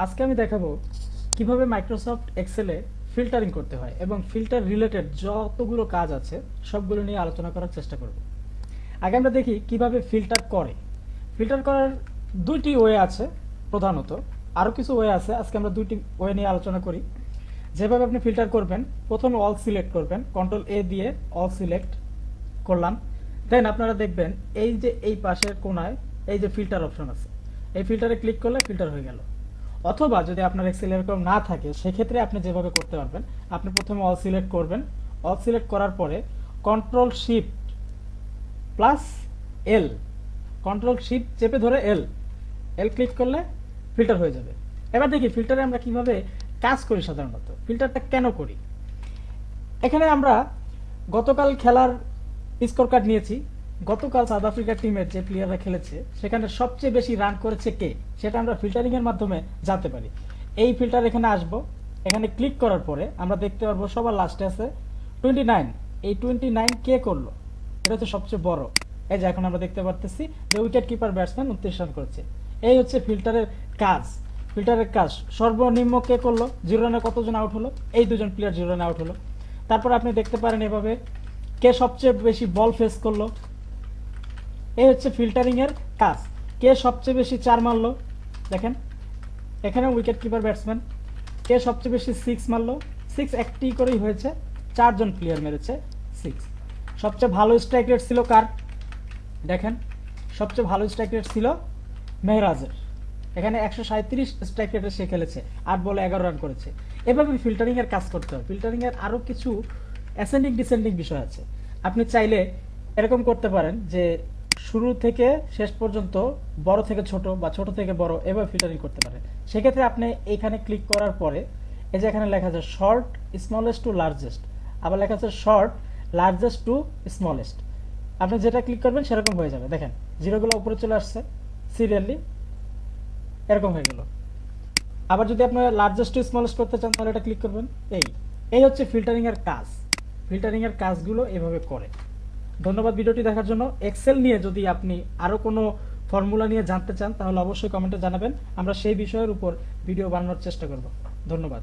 আজকে আমি দেখাবো কিভাবে মাইক্রোসফট এক্সেলে ফিল্টারিং করতে হয় এবং ফিল্টার রিলেটেড যতগুলো কাজ আছে সবগুলো নিয়ে আলোচনা করার চেষ্টা করব। আগে আমরা দেখি কিভাবে ফিল্টার করে। ফিল্টার করার দুইটি ওয়ে আছে প্রধানত, আরও কিছু ওয়ে আছে, আজকে আমরা দুইটি ওয়ে নিয়ে আলোচনা করি। যেভাবে আপনি ফিল্টার করবেন, প্রথমে অল সিলেক্ট করবেন, কন্ট্রোল এ দিয়ে অল সিলেক্ট করলাম। দেন আপনারা দেখবেন এই যে এই পাশের কোনায় এই যে ফিল্টার অপশন আছে, এই ফিল্টারে ক্লিক করলে ফিল্টার হয়ে গেল। অথবা যদি আপনার এক্সেল এরকম না থাকে সেক্ষেত্রে আপনি যেভাবে করতে পারবেন, আপনি প্রথমে অল সিলেক্ট করবেন। অল সিলেক্ট করার পরে control shift plus L, control shift চেপে ধরে এল এল ক্লিক করলে ফিল্টার হয়ে যাবে। এবার দেখি ফিল্টারে আমরা কিভাবে কাজ করি। সাধারণত ফিল্টারটা কেন করি, এখানে আমরা গতকাল খেলার স্কোর কার্ড নিয়েছি। গতকাল সাউথ আফ্রিকা টিমের যে প্লেয়াররা খেলেছে সেখানে সবচেয়ে বেশি রান করেছে কে, সেটা আমরা ফিল্টারিং এর মাধ্যমে জানতে পারি। এই ফিল্টার এখানে আসব, এখানে ক্লিক করার পরে আমরা দেখতে পারবো সবার লাস্টে আছে 29। এই 29 কে করলো, এটা হচ্ছে সবচেয়ে বড়। এই যে এখন আমরা দেখতে পারতেছি যে উইকেট কিপার ব্যাটসম্যান 29 রান করেছে। এই হচ্ছে ফিল্টারের কাজ। ফিল্টারের কাজ সর্বনিম্ন কে করলো, 0 রানে কতজন আউট হলো, এই দুজন প্লেয়ার 0 রানে আউট হলো। তারপর আপনি দেখতে পারেন এভাবে কে সবচেয়ে বেশি বল ফেস করলো, এই হচ্ছে ফিল্টারিং এর কাজ। কে সবচেয়ে বেশি 4 মারলো, দেখেন এখানে উইকেট কিপার ব্যাটসম্যান। কে সবচেয়ে বেশি 6 মারলো, 6 একটি করেই হয়েছে, 4 জন প্লেয়ার মেরেছে 6। সবচেয়ে ভালো স্ট্রাইক রেট ছিল কার, দেখেন সবচেয়ে ভালো স্ট্রাইক রেট ছিল মেহরাজের, এখানে 137 স্ট্রাইক রেটে সে খেলেছে, 8 বলে 11 রান করেছে। এভাবে ফিল্টারিং এর কাজ করতে হবে। ফিল্টারিং এর আরো কিছু অ্যাসেন্ডিং ডিসেন্ডিং বিষয় আছে। আপনি চাইলে এরকম করতে পারেন যে শুরু থেকে শেষ পর্যন্ত বড় থেকে ছোট বা ছোট থেকে বড় এভাবে ফিল্টারিং করতে পারেন। সেক্ষেত্রে আপনি এইখানে ক্লিক করার পরে এই যে এখানে লেখা আছে শর্ট স্মলেস্ট টু লার্জেস্ট, আবার লেখা আছে শর্ট লার্জেস্ট টু স্মলেস্ট। আপনি যেটা ক্লিক করবেন সেরকম হয়ে যাবে। দেখেন জিরোগুলো উপরে চলে আসছে সিরিয়ালি, এরকম হয়ে গেল। আবার যদি আপনি লার্জেস্ট টু স্মলেস্ট করতে চান তাহলে এটা ক্লিক করবেন। এই হচ্ছে ফিল্টারিং এর কাজ। ফিল্টারিং এর কাজগুলো এভাবে করে। ধন্যবাদ ভিডিওটি দেখার জন্য। এক্সেল নিয়ে যদি আপনি আরো কোনো ফর্মুলা নিয়ে জানতে চান তাহলে অবশ্যই কমেন্টে জানাবেন, আমরা সেই বিষয়ের উপর ভিডিও বানানোর চেষ্টা করব। ধন্যবাদ।